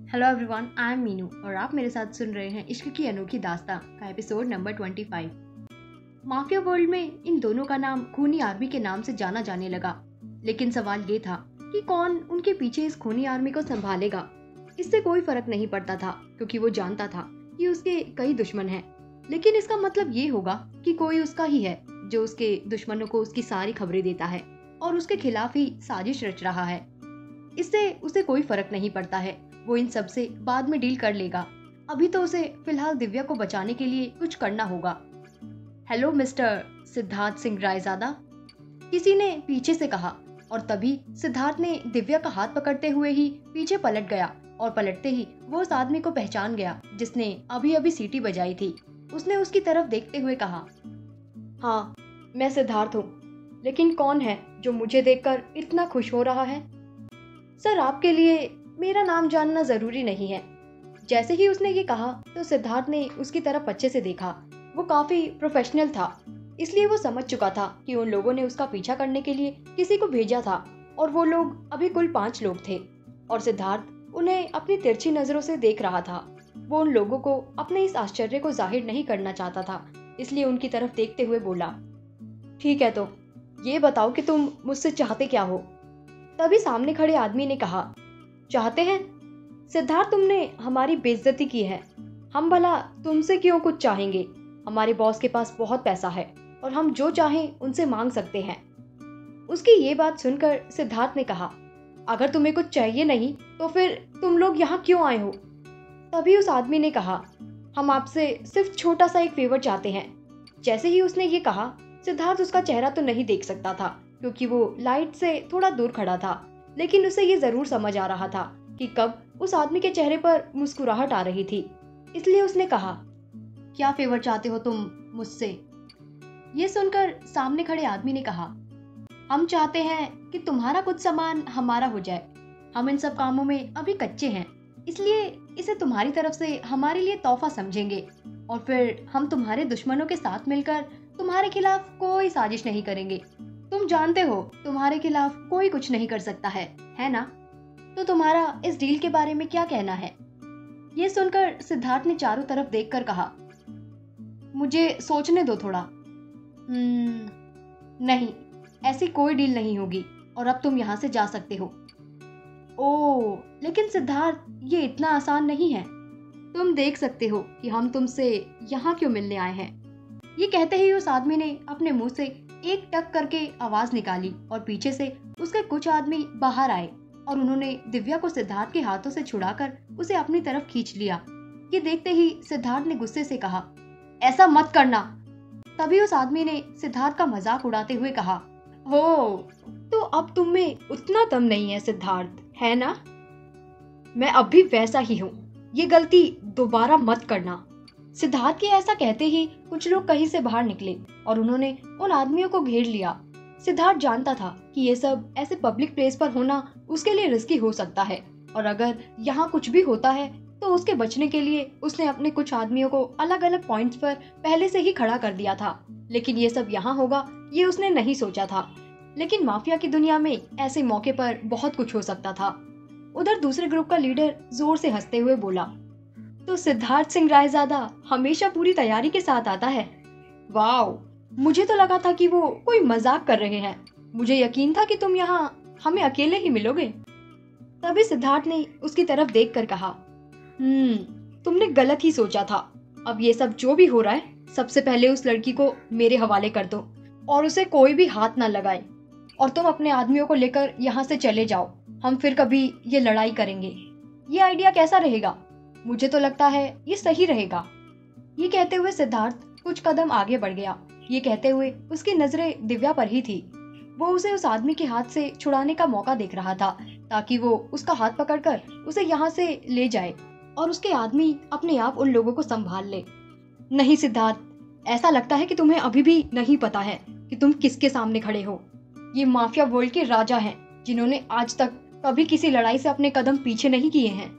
Hello everyone, I am Meenu और आप मेरे साथ सुन रहे हैं इश्क की अनोखी दास्तां का एपिसोड नंबर 25। माफिया वर्ल्ड में इन दोनों का नाम खूनी आर्मी के नाम से जाना जाने लगा, लेकिन सवाल ये था कि कौन उनके पीछे इस खूनी आर्मी को संभालेगा। इससे कोई फर्क नहीं पड़ता था क्योंकि वो जानता था कि उसके कई दुश्मन हैं, लेकिन इसका मतलब ये होगा कि कोई उसका ही है जो उसके दुश्मनों को उसकी सारी खबरें देता है और उसके खिलाफ ही साजिश रच रहा है। इससे उसे कोई फर्क नहीं पड़ता है, वो इन सब से बाद में डील कर लेगा। अभी तो उसे फिलहाल दिव्या को बचाने के लिए कुछ करना होगा। हेलो मिस्टर सिद्धार्थ सिंह रायजादा, किसी ने पीछे से कहा और तभी सिद्धार्थ ने दिव्या का हाथ पकड़ते हुए ही पीछे पलट गया और पलटते ही वो उस आदमी को पहचान गया जिसने अभी अभी सीटी बजाई थी। उसने उसकी तरफ देखते हुए कहा, हाँ मैं सिद्धार्थ हूँ, लेकिन कौन है जो मुझे देखकर इतना खुश हो रहा है? सर, आपके लिए मेरा नाम जानना जरूरी नहीं है। जैसे ही उसने ये कहा तो सिद्धार्थ ने उसकी तरफ अच्छे से देखा। वो काफी प्रोफेशनल था, इसलिए वो समझ चुका था कि उन लोगों ने उसका पीछा करने के लिए किसी को भेजा था और वो लोग अभी कुल 5 लोग थे और सिद्धार्थ उन्हें अपनी तिरछी नजरों से देख रहा था। वो उन लोगों को अपने इस आश्चर्य को जाहिर नहीं करना चाहता था, इसलिए उनकी तरफ देखते हुए बोला, ठीक है, तो ये बताओ कि तुम मुझसे चाहते क्या हो? तभी सामने खड़े आदमी ने कहा, चाहते हैं? सिद्धार्थ, तुमने हमारी बेइज्जती की है, हम भला तुमसे क्यों कुछ चाहेंगे? हमारे बॉस के पास बहुत पैसा है और हम जो चाहें उनसे मांग सकते हैं। उसकी ये बात सुनकर सिद्धार्थ ने कहा, अगर तुम्हें कुछ चाहिए नहीं तो फिर तुम लोग यहाँ क्यों आए हो? तभी उस आदमी ने कहा, हम आपसे सिर्फ छोटा सा एक फेवर चाहते हैं। जैसे ही उसने ये कहा, सिद्धार्थ उसका चेहरा तो नहीं देख सकता था क्योंकि वो लाइट से थोड़ा दूर खड़ा था, लेकिन उसे ये जरूर समझ आ रहा था कि कब उस आदमी के चेहरे पर मुस्कुराहट आ रही थी। इसलिए उसने कहा, क्या फेवर चाहते हो तुम मुझसे? ये सुनकर सामने खड़े आदमी ने कहा, हम चाहते हैं कि तुम्हारा कुछ सामान हमारा हो जाए। हम इन सब कामों में अभी कच्चे हैं, इसलिए इसे तुम्हारी तरफ से हमारे लिए तोहफा समझेंगे और फिर हम तुम्हारे दुश्मनों के साथ मिलकर तुम्हारे खिलाफ कोई साजिश नहीं करेंगे। तुम जानते हो तुम्हारे खिलाफ कोई कुछ नहीं कर सकता है ना? तो तुम्हारा इस डील के बारे में क्या कहना है? ये सुनकर सिद्धार्थ ने चारों तरफ देखकर कहा, मुझे सोचने दो थोड़ा। नहीं, ऐसी कोई डील नहीं होगी और अब तुम यहाँ से जा सकते हो। ओह, लेकिन सिद्धार्थ, ये इतना आसान नहीं है। तुम देख सकते हो कि हम तुमसे यहाँ क्यों मिलने आए हैं। ये कहते ही उस आदमी ने अपने मुंह से एक टक करके आवाज निकाली और पीछे से उसके कुछ आदमी बाहर आए और उन्होंने दिव्या को सिद्धार्थ के हाथों से छुड़ाकर उसे अपनी तरफ खींच लिया। ये देखते ही सिद्धार्थ ने गुस्से से कहा, ऐसा मत करना। तभी उस आदमी ने सिद्धार्थ का मजाक उड़ाते हुए कहा, हो, तो अब तुम में उतना दम नहीं है सिद्धार्थ, है ना? मैं अब भी वैसा ही हूँ, ये गलती दोबारा मत करना। सिद्धार्थ के ऐसा कहते ही कुछ लोग कहीं से बाहर निकले और उन्होंने उन आदमियों को घेर लिया। सिद्धार्थ जानता था कि ये सब ऐसे पब्लिक प्लेस पर होना उसके लिए रिस्की हो सकता है और अगर यहाँ कुछ भी होता है तो उसके बचने के लिए उसने अपने कुछ आदमियों को अलग अलग पॉइंट्स पर पहले से ही खड़ा कर दिया था। लेकिन ये सब यहाँ होगा ये उसने नहीं सोचा था। लेकिन माफिया की दुनिया में ऐसे मौके पर बहुत कुछ हो सकता था। उधर दूसरे ग्रुप का लीडर जोर से हंसते हुए बोला, तो सिद्धार्थ सिंह रायजादा हमेशा पूरी तैयारी के साथ आता है। वाओ, मुझे तो लगा था कि वो कोई मजाक कर रहे हैं। मुझे यकीन था कि तुम यहाँ हमें अकेले ही मिलोगे। तभी सिद्धार्थ ने उसकी तरफ देखकर कहा, तुमने गलत ही सोचा था। अब ये सब जो भी हो रहा है, सबसे पहले उस लड़की को मेरे हवाले कर दो और उसे कोई भी हाथ ना लगाए और तुम अपने आदमियों को लेकर यहाँ से चले जाओ। हम फिर कभी ये लड़ाई करेंगे। ये आइडिया कैसा रहेगा? मुझे तो लगता है ये सही रहेगा। ये कहते हुए सिद्धार्थ कुछ कदम आगे बढ़ गया। ये कहते हुए उसकी नजरें दिव्या पर ही थी। वो उसे उस आदमी के हाथ से छुड़ाने का मौका देख रहा था ताकि वो उसका हाथ पकड़कर उसे यहाँ से ले जाए और उसके आदमी अपने आप उन लोगों को संभाल ले। नहीं सिद्धार्थ, ऐसा लगता है कि तुम्हें अभी भी नहीं पता है कि तुम किसके सामने खड़े हो। ये माफिया वर्ल्ड के राजा हैं जिन्होंने आज तक कभी किसी लड़ाई से अपने कदम पीछे नहीं किए हैं।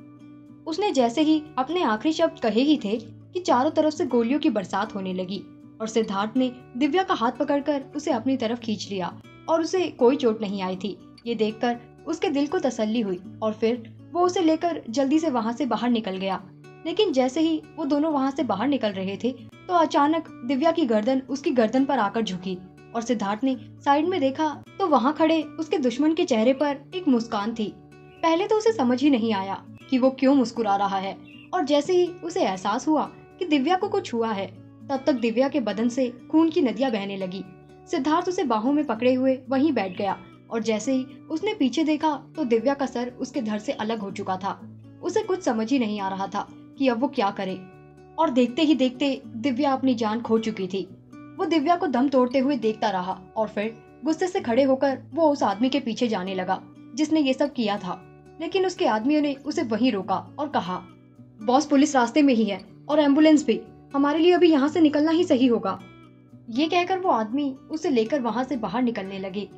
उसने जैसे ही अपने आखिरी शब्द कहे ही थे कि चारों तरफ से गोलियों की बरसात होने लगी और सिद्धार्थ ने दिव्या का हाथ पकड़कर उसे अपनी तरफ खींच लिया और उसे कोई चोट नहीं आई थी। ये देखकर उसके दिल को तसल्ली हुई और फिर वो उसे लेकर जल्दी से वहाँ से बाहर निकल गया। लेकिन जैसे ही वो दोनों वहाँ से बाहर निकल रहे थे तो अचानक दिव्या की गर्दन उसकी गर्दन पर आकर झुकी और सिद्धार्थ ने साइड में देखा तो वहाँ खड़े उसके दुश्मन के चेहरे पर एक मुस्कान थी। पहले तो उसे समझ ही नहीं आया कि वो क्यों मुस्कुरा रहा है, और जैसे ही उसे एहसास हुआ कि दिव्या को कुछ हुआ है तब तक दिव्या के बदन से खून की नदियां बहने लगी। सिद्धार्थ उसे बाहों में पकड़े हुए वहीं बैठ गया और जैसे ही उसने पीछे देखा तो दिव्या का सर उसके धड़ से अलग हो चुका था। उसे कुछ समझ ही नहीं आ रहा था कि अब वो क्या करे, और देखते ही देखते दिव्या अपनी जान खो चुकी थी। वो दिव्या को दम तोड़ते हुए देखता रहा और फिर गुस्से से खड़े होकर वो उस आदमी के पीछे जाने लगा जिसने ये सब किया था। लेकिन उसके आदमियों ने उसे वहीं रोका और कहा, बॉस पुलिस रास्ते में ही है और एम्बुलेंस भी, हमारे लिए अभी यहाँ से निकलना ही सही होगा। ये कहकर वो आदमी उसे लेकर वहाँ से बाहर निकलने लगे।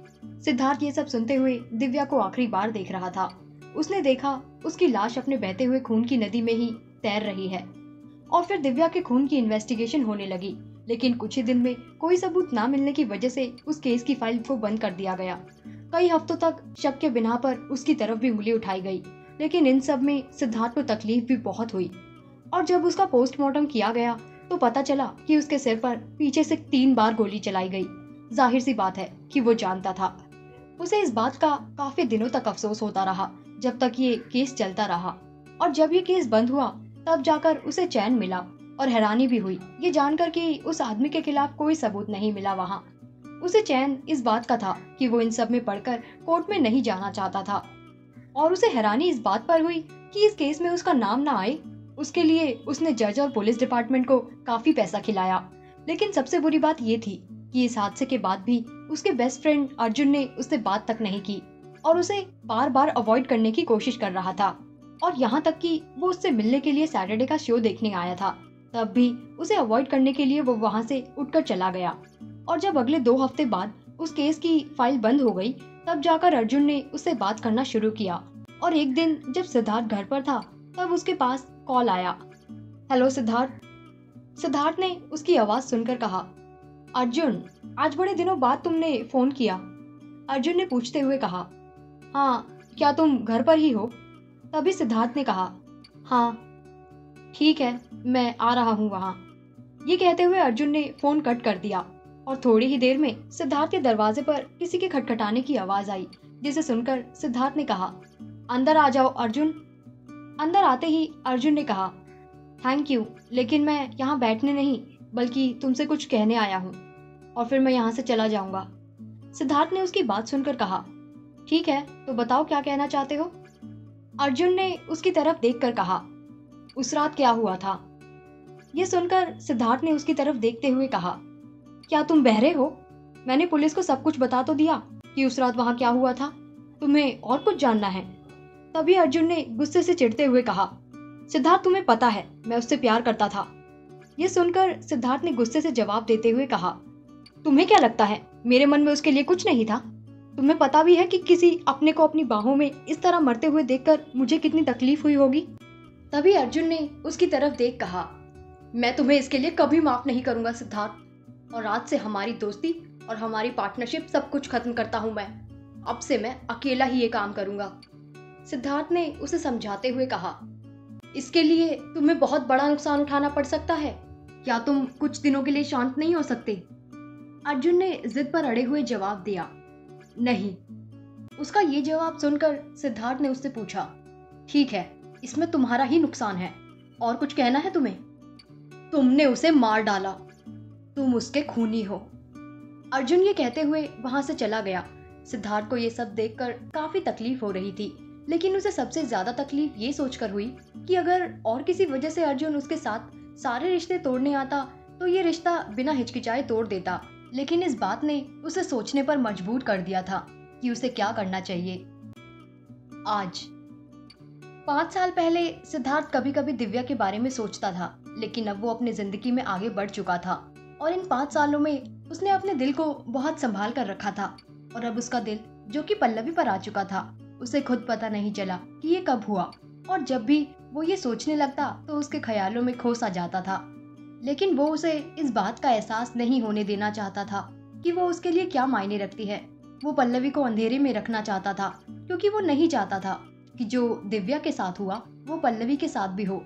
सिद्धार्थ ये सब सुनते हुए दिव्या को आखिरी बार देख रहा था। उसने देखा उसकी लाश अपने बहते हुए खून की नदी में ही तैर रही है और फिर दिव्या के खून की इन्वेस्टिगेशन होने लगी। लेकिन कुछ ही दिन में कोई सबूत ना मिलने की वजह से उस केस की फाइल को बंद कर दिया गया। कई हफ्तों तक शक के बिना पर उसकी तरफ भी उंगली उठाई गई। लेकिन इन सब में सिद्धार्थ को तकलीफ भी बहुत हुई, और जब उसका पोस्टमार्टम किया गया तो पता चला कि उसके सिर पर पीछे से 3 बार गोली चलाई गई। जाहिर सी बात है कि वो जानता था। उसे इस बात का काफी दिनों तक अफसोस होता रहा जब तक ये केस चलता रहा, और जब ये केस बंद हुआ तब जाकर उसे चैन मिला और हैरानी भी हुई ये जानकर कि उस आदमी के खिलाफ कोई सबूत नहीं मिला। वहाँ उसे चैन इस बात का था कि वो इन सब में पढ़कर कोर्ट में नहीं जाना चाहता था, और उसे हैरानी इस बात पर हुई कि इस केस में उसका नाम ना आए। उसके लिए उसने जज और पुलिस डिपार्टमेंट को काफी पैसा खिलाया। लेकिन सबसे बुरी बात ये थी कि इस हादसे के बाद भी उसके बेस्ट फ्रेंड अर्जुन ने उससे बात तक नहीं की और उसे बार बार अवॉइड करने की कोशिश कर रहा था, और यहाँ तक कि वो उससे मिलने के लिए सैटरडे का शो देखने आया था। तब भी उसे अवॉइड करने के लिए वो वहाँ से उठकर चला गया। और जब अगले 2 हफ्ते बाद उस केस की फाइल बंद हो गई तब जाकर अर्जुन ने उससे बात करना शुरू किया। और एक दिन जब सिद्धार्थ घर पर था तब उसके पास कॉल आया। हेलो सिद्धार्थ। सिद्धार्थ ने उसकी आवाज सुनकर कहा, अर्जुन, आज बड़े दिनों बाद तुमने फोन किया। अर्जुन ने पूछते हुए कहा, हाँ, क्या तुम घर पर ही हो? तभी सिद्धार्थ ने कहा, हाँ ठीक है, मैं आ रहा हूँ वहाँ। ये कहते हुए अर्जुन ने फोन कट कर दिया और थोड़ी ही देर में सिद्धार्थ के दरवाजे पर किसी के खटखटाने की आवाज आई, जिसे सुनकर सिद्धार्थ ने कहा, अंदर आ जाओ अर्जुन। अंदर आते ही अर्जुन ने कहा, थैंक यू, लेकिन मैं यहाँ बैठने नहीं बल्कि तुमसे कुछ कहने आया हूँ और फिर मैं यहाँ से चला जाऊंगा। सिद्धार्थ ने उसकी बात सुनकर कहा, ठीक है, तो बताओ क्या कहना चाहते हो? अर्जुन ने उसकी तरफ देखकर कहा, उस रात क्या हुआ था? ये सुनकर सिद्धार्थ ने उसकी तरफ देखते हुए कहा, क्या तुम बहरे हो? मैंने पुलिस को सब कुछ बता तो दिया कि उस रात वहां क्या हुआ था, तुम्हें और कुछ जानना है? तभी अर्जुन ने गुस्से से चिढ़ते हुए कहा, सिद्धार्थ, तुम्हें पता है मैं उससे प्यार करता था। ये सुनकर सिद्धार्थ ने गुस्से से जवाब देते हुए कहा, तुम्हें क्या लगता है मेरे मन में उसके लिए कुछ नहीं था? तुम्हें पता भी है कि किसी अपने को अपनी बाहों में इस तरह मरते हुए देखकर मुझे कितनी तकलीफ हुई होगी? तभी अर्जुन ने उसकी तरफ देख कहा, मैं तुम्हें इसके लिए कभी माफ नहीं करूंगा सिद्धार्थ, और आज से हमारी दोस्ती और हमारी पार्टनरशिप सब कुछ खत्म करता हूं मैं। अब से मैं अकेला ही ये काम करूंगा। सिद्धार्थ ने उसे समझाते हुए कहा, इसके लिए तुम्हें बहुत बड़ा नुकसान उठाना पड़ सकता है। क्या तुम कुछ दिनों के लिए शांत नहीं हो सकते? अर्जुन ने जिद पर अड़े हुए जवाब दिया, नहीं। उसका ये जवाब सुनकर सिद्धार्थ ने उससे पूछा, ठीक है, इसमें तुम्हारा ही नुकसान है, और कुछ कहना है तुम्हें? तुमने उसे मार डाला, तुम उसके खूनी हो। अर्जुन ये कहते हुए वहां से चला गया। सिद्धार्थ को ये सब देखकर काफी तकलीफ हो रही थी, लेकिन उसे सबसे ज्यादा तकलीफ ये सोचकर हुई कि अगर और किसी वजह से अर्जुन उसके साथ सारे रिश्ते तोड़ने आता तो ये रिश्ता बिना हिचकिचाए तोड़ देता। लेकिन इस बात ने उसे सोचने पर मजबूर कर दिया था कि उसे क्या करना चाहिए। आज 5 साल पहले सिद्धार्थ कभी कभी दिव्या के बारे में सोचता था, लेकिन अब वो अपनी जिंदगी में आगे बढ़ चुका था और इन 5 सालों में उसने अपने दिल को बहुत संभाल कर रखा था। और अब उसका दिल, जो कि पल्लवी पर आ चुका था, उसे खुद पता नहीं चला कि ये कब हुआ, और जब भी वो ये सोचने लगता तो उसके ख्यालों में खो सा जाता था। लेकिन वो उसे इस बात का एहसास नहीं होने देना चाहता था कि वो उसके लिए क्या मायने रखती है। वो पल्लवी को अंधेरे में रखना चाहता था क्योंकि वो नहीं चाहता था कि जो दिव्या के साथ हुआ वो पल्लवी के साथ भी हो।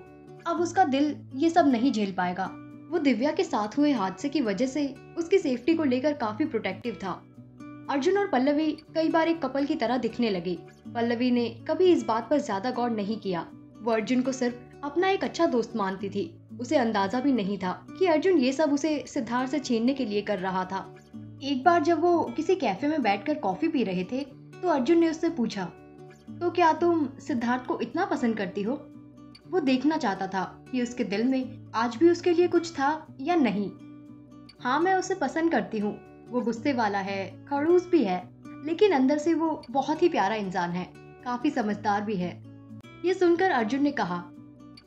अब उसका दिल ये सब नहीं झेल पाएगा। वो दिव्या के साथ हुए हादसे की वजह से उसकी सेफ्टी को लेकर काफी प्रोटेक्टिव था। अर्जुन और पल्लवी कई बार एक कपल की तरह दिखने लगे। पल्लवी ने कभी इस बात पर ज्यादा गौर नहीं किया। वो अर्जुन को सिर्फ अपना एक अच्छा दोस्त मानती थी। उसे अंदाजा भी नहीं था कि अर्जुन ये सब उसे सिद्धार्थ से छीनने के लिए कर रहा था। एक बार जब वो किसी कैफे में बैठकर कॉफी पी रहे थे तो अर्जुन ने उससे पूछा, तो क्या तुम सिद्धार्थ को इतना पसंद करती हो? वो देखना चाहता था कि उसके दिल में आज भी उसके लिए कुछ था या नहीं। हाँ, मैं उसे पसंद करती हूँ। वो गुस्से वाला है, खड़ूस भी है, लेकिन अंदर से वो बहुत ही प्यारा इंसान है, काफी समझदार भी है। ये सुनकर अर्जुन ने कहा,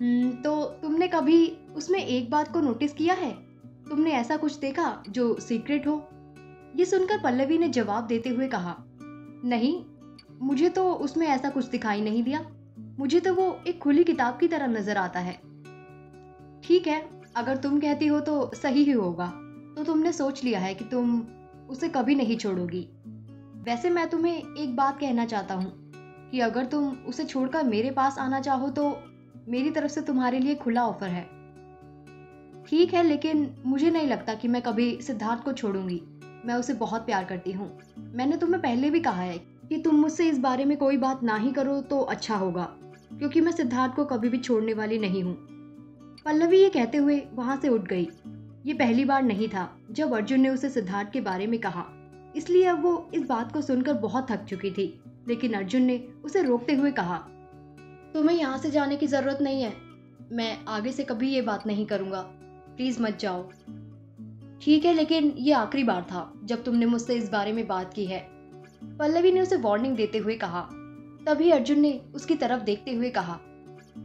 तो तुमने कभी उसमें एक बात को नोटिस किया है? तुमने ऐसा कुछ देखा जो सीक्रेट हो? ये सुनकर पल्लवी ने जवाब देते हुए कहा, नहीं, मुझे तो उसमें ऐसा कुछ दिखाई नहीं दिया। मुझे तो वो एक खुली किताब की तरह नजर आता है। ठीक है, अगर तुम कहती हो तो सही ही होगा। तो तुमने सोच लिया है कि तुम उसे कभी नहीं छोड़ोगी। वैसे मैं तुम्हें एक बात कहना चाहता हूँ कि अगर तुम उसे छोड़कर मेरे पास आना चाहो तो मेरी तरफ से तुम्हारे लिए खुला ऑफर है। ठीक है, लेकिन मुझे नहीं लगता कि मैं कभी सिद्धार्थ को छोड़ूंगी। मैं उसे बहुत प्यार करती हूँ। मैंने तुम्हें पहले भी कहा है कि तुम मुझसे इस बारे में कोई बात ना ही करो तो अच्छा होगा, क्योंकि मैं सिद्धार्थ को कभी भी छोड़ने वाली नहीं हूँ। पल्लवी ये कहते हुए वहां से उठ गई। ये पहली बार नहीं था जब अर्जुन ने उसे सिद्धार्थ के बारे में कहा, इसलिए अब वो इस बात को सुनकर बहुत थक चुकी थी। लेकिन अर्जुन ने उसे रोकते हुए कहा, तुम्हें यहाँ से जाने की जरूरत नहीं है। मैं आगे से कभी ये बात नहीं करूंगा। प्लीज मत जाओ। ठीक है, लेकिन ये आखिरी बार था जब तुमने मुझसे इस बारे में बात की है, पल्लवी ने उसे वार्निंग देते हुए कहा। तभी अर्जुन ने उसकी तरफ देखते हुए कहा,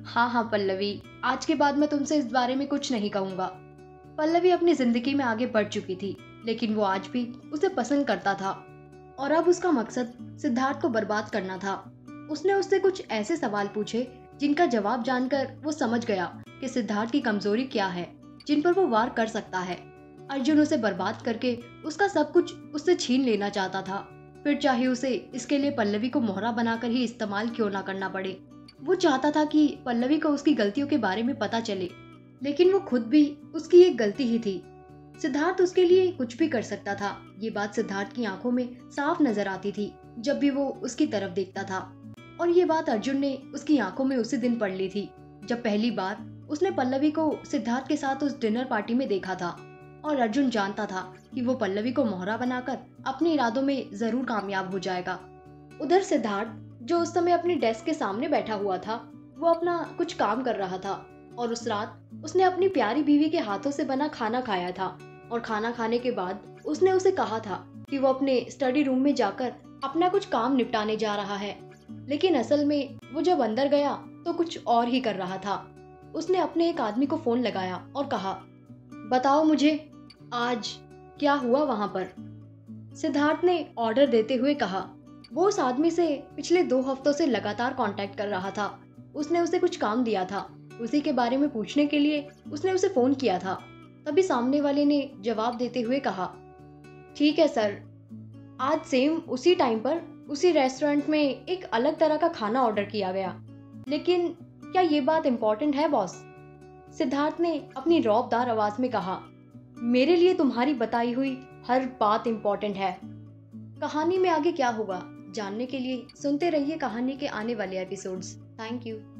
हाँ पल्लवी, आज के बाद मैं तुमसे इस बारे में कुछ नहीं कहूंगा। पल्लवी अपनी जिंदगी में आगे बढ़ चुकी थी, लेकिन वो आज भी उसे पसंद करता था और अब उसका मकसद सिद्धार्थ को बर्बाद करना था। उसने उससे कुछ ऐसे सवाल पूछे जिनका जवाब जानकर वो समझ गया कि सिद्धार्थ की कमजोरी क्या है, जिन पर वो वार कर सकता है। अर्जुन उसे बर्बाद करके उसका सब कुछ उससे छीन लेना चाहता था, फिर चाहे उसे इसके लिए पल्लवी को मोहरा बनाकर ही इस्तेमाल क्यों ना करना पड़े। वो चाहता था कि पल्लवी को उसकी गलतियों के बारे में पता चले, लेकिन वो खुद भी उसकी एक गलती ही थी। सिद्धार्थ उसके लिए कुछ भी कर सकता था। ये बात सिद्धार्थ की आंखों में साफ नजर आती थी जब भी वो उसकी तरफ देखता था, और ये बात अर्जुन ने उसकी आंखों में उसी दिन पढ़ ली थी जब पहली बार उसने पल्लवी को सिद्धार्थ के साथ उस डिनर पार्टी में देखा था। और अर्जुन जानता था कि वो पल्लवी को मोहरा बनाकर अपने इरादों में जरूर कामयाब हो जाएगा। उधर सिद्धार्थ, जो उस समय अपनी डेस्क के सामने बैठा हुआ था, वो अपना कुछ काम कर रहा था और उस रात उसने अपनी प्यारी बीवी के हाथों से बना खाना खाया था। और खाना खाने के बाद उसने उसे कहा था कि वो अपने स्टडी रूम में जाकर अपना कुछ काम निपटाने जा रहा है, लेकिन असल में वो जब अंदर गया तो कुछ और ही कर रहा था। उसने अपने एक आदमी को फोन लगाया और कहा, बताओ मुझे आज क्या हुआ वहां पर। सिद्धार्थ ने ऑर्डर देते हुए कहा। वो उस आदमी से पिछले 2 हफ्तों से लगातार कांटेक्ट कर रहा था। उसने उसे कुछ काम दिया था, उसी के बारे में पूछने के लिए उसने उसे फोन किया था। तभी सामने वाले ने जवाब देते हुए कहा, ठीक है सर, आज सेम उसी टाइम पर उसी रेस्टोरेंट में एक अलग तरह का खाना ऑर्डर किया गया, लेकिन क्या ये बात इम्पोर्टेंट है बॉस? सिद्धार्थ ने अपनी रौबदार आवाज में कहा, मेरे लिए तुम्हारी बताई हुई हर बात इम्पोर्टेंट है। कहानी में आगे क्या होगा जानने के लिए सुनते रहिए कहानी के आने वाले एपिसोड्स। Thank you.